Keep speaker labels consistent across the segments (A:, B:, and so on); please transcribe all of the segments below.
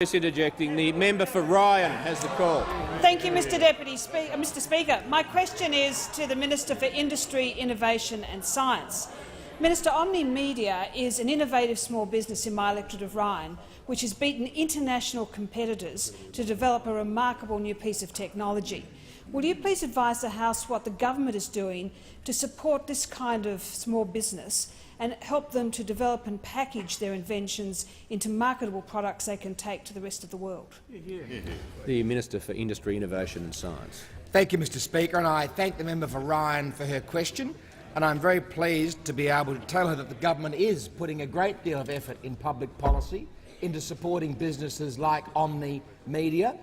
A: Interjecting, the member for Ryan has the call.
B: Thank you, Mr. Speaker. My question is to the Minister for Industry, Innovation and Science. Minister, Omne Media is an innovative small business in my electorate of Ryan, which has beaten international competitors to develop a remarkable new piece of technology. Will you please advise the House what the government is doing to support this kind of small business and help them to develop and package their inventions into marketable products they can take to the rest of the world?
A: The Minister for Industry, Innovation and Science.
C: Thank you, Mr Speaker, and I thank the member for Ryan for her question. And I'm very pleased to be able to tell her that the government is putting a great deal of effort in public policy into supporting businesses like Omne Media.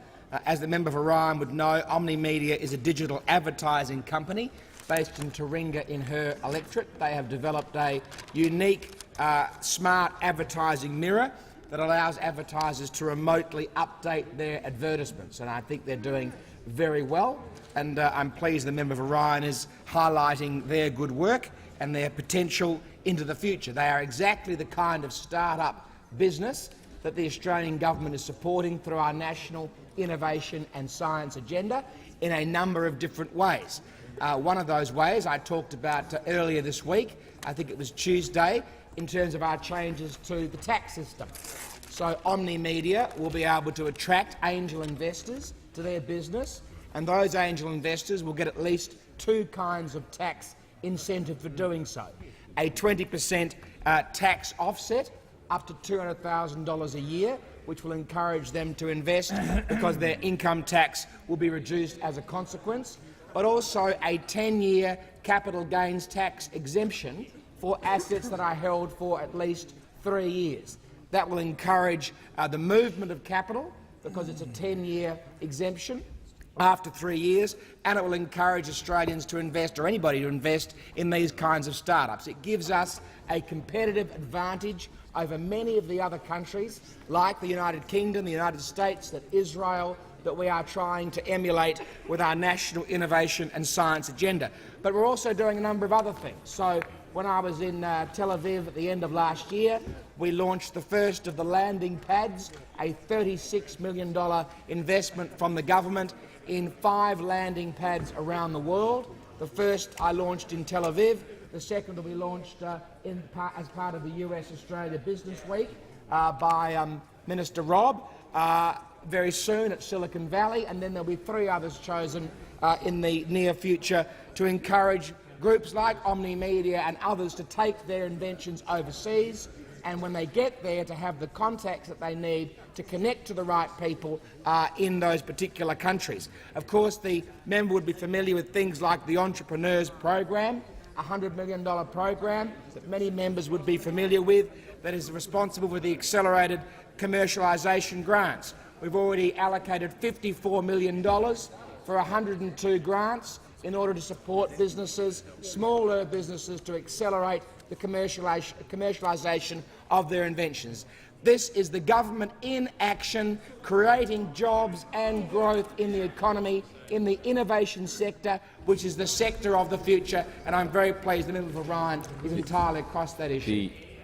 C: As the member for Ryan would know, Omne Media is a digital advertising company based in Taringa in her electorate. They have developed a unique smart advertising mirror that allows advertisers to remotely update their advertisements, and I think they're doing very well. And I'm pleased the member for Ryan is highlighting their good work and their potential into the future. They are exactly the kind of start-up business that the Australian government is supporting through our National Innovation and Science Agenda in a number of different ways. One of those ways I talked about earlier this week, I think it was Tuesday, in terms of our changes to the tax system. So Omne Media will be able to attract angel investors to their business, and those angel investors will get at least two kinds of tax incentive for doing so. A 20% tax offset up to $200,000 a year, which will encourage them to invest because their income tax will be reduced as a consequence, but also a 10-year capital gains tax exemption for assets that are held for at least 3 years. That will encourage the movement of capital because it's a 10-year exemption after 3 years, and it will encourage Australians to invest, or anybody to invest, in these kinds of startups. It gives us a competitive advantage over many of the other countries, like the United Kingdom, the United States, that Israel, that we are trying to emulate with our National Innovation and Science Agenda. But we're also doing a number of other things. So when I was in Tel Aviv at the end of last year, we launched the first of the landing pads, a $36 million investment from the government in 5 landing pads around the world. The first I launched in Tel Aviv. The second will be launched as part of the US-Australia Business Week by Minister Rob very soon at Silicon Valley, and then there'll be 3 others chosen in the near future to encourage groups like Omne Media and others to take their inventions overseas, and when they get there to have the contacts that they need to connect to the right people in those particular countries. Of course, the member would be familiar with things like the Entrepreneurs Program, a $100 million program that many members would be familiar with, that is responsible for the accelerated commercialisation grants. We've already allocated $54 million for 102 grants in order to support businesses, smaller businesses, to accelerate the commercialisation of their inventions. This is the government in action, creating jobs and growth in the economy, in the innovation sector, which is the sector of the future, and I'm very pleased the member for Ryan is entirely across that issue.